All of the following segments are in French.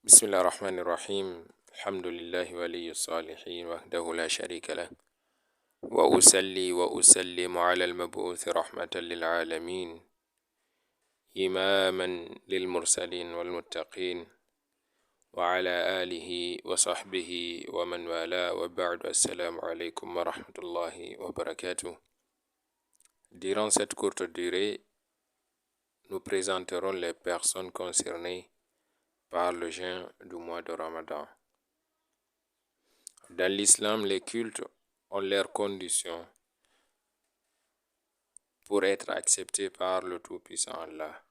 بسم الله الرحمن الرحيم الحمد لله ولي الصالحين وحده لا شريك له وأصلي وأسلم على المبعوث رحمة للعالمين إماما للمرسلين والمتقين وعلى آله وصحبه ومن والاه وبعد السلام عليكم ورحمة الله وبركاته. Durant cette courte durée, nous présenterons les personnes concernées par le jeûne du mois de Ramadan. Dans l'islam, les cultes ont leurs conditions pour être acceptés par le Tout-Puissant Allah,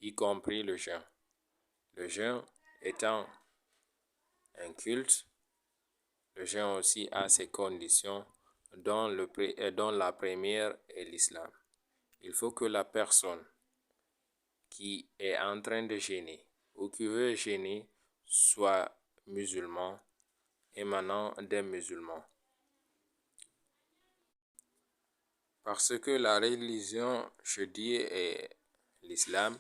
y compris le jeûne. Le jeûne étant un culte, le jeûne aussi a ses conditions, dont la première est l'islam. Il faut que la personne qui est en train de jeûner ou qui veut jeûner soit musulman, émanant des musulmans. Parce que la religion, je dis, est l'islam,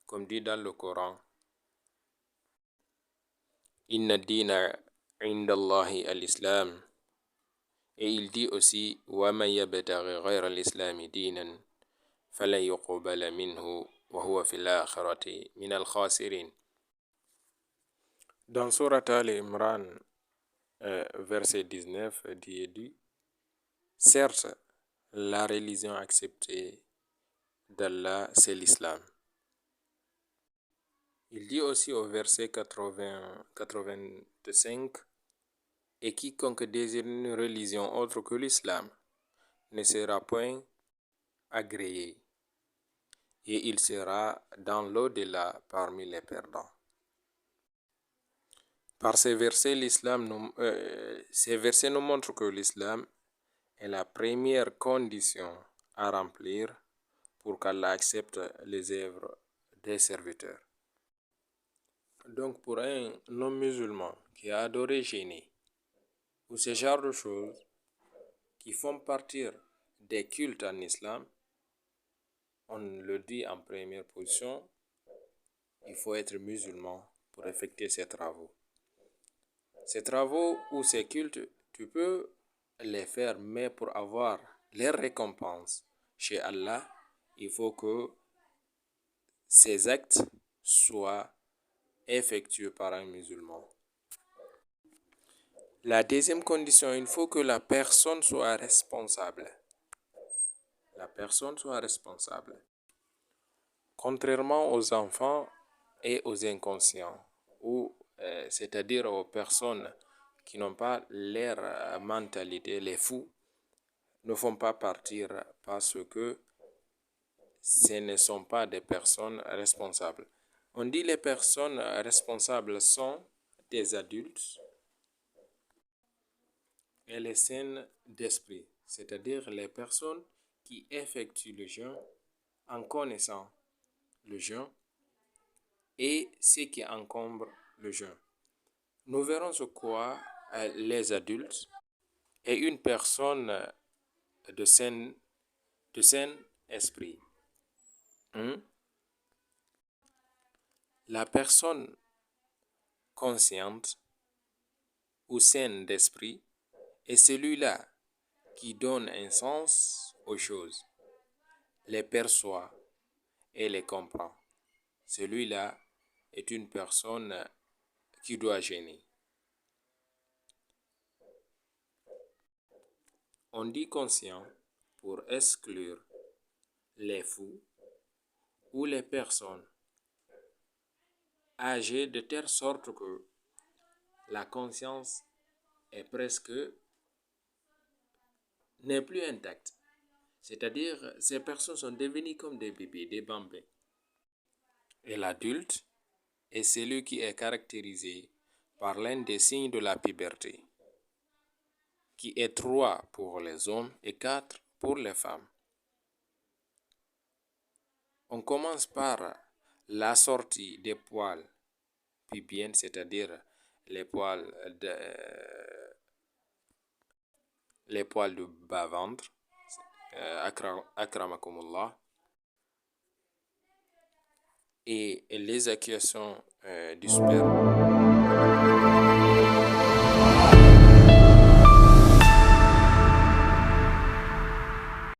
comme dit dans le Coran. Inna dina indallahi al-islam. Et il dit aussi, wa man yabtaghi ghayra al-islami dinan falan yuqbala minhu wa huwa fil akhirati min al-khasirin. Dans Surat Al-Imran, verset 19, Dieu dit, certes, la religion acceptée d'Allah, c'est l'islam. Il dit aussi au verset 85, et quiconque désire une religion autre que l'islam ne sera point agréé, et il sera dans l'au-delà parmi les perdants. Par ces versets, ces versets nous montrent que l'islam est la première condition à remplir pour qu'Allah accepte les œuvres des serviteurs. Donc pour un non-musulman qui a adoré jeûner, ou ce genre de choses qui font partie des cultes en islam, on le dit en première position, il faut être musulman pour effectuer ces travaux. Ces travaux ou ces cultes, tu peux les faire, mais pour avoir les récompenses chez Allah, il faut que ces actes soient effectués par un musulman. La deuxième condition, il faut que la personne soit responsable. La personne soit responsable. Contrairement aux enfants et aux inconscients, c'est-à-dire aux personnes qui n'ont pas leur mentalité, les fous, ne font pas partir parce que ce ne sont pas des personnes responsables. On dit les personnes responsables sont des adultes et les saines d'esprit, c'est-à-dire les personnes qui effectuent le jeûne en connaissant le jeûne et ce qui encombre le jeûne. Nous verrons ce quoi les adultes et une personne de sain esprit. La personne consciente ou saine d'esprit est celui-là qui donne un sens aux choses, les perçoit et les comprend. Celui-là est une personne qui doit jeûner. On dit conscient pour exclure les fous ou les personnes âgées de telle sorte que la conscience est presque n'est plus intacte. C'est-à-dire, ces personnes sont devenues comme des bébés, des bambins. Et l'adulte est celui qui est caractérisé par l'un des signes de la puberté, qui est 3 pour les hommes et 4 pour les femmes. On commence par la sortie des poils pubiens, c'est-à-dire les poils du bas-ventre, akramakumullah. et l'éjaculation du sperme.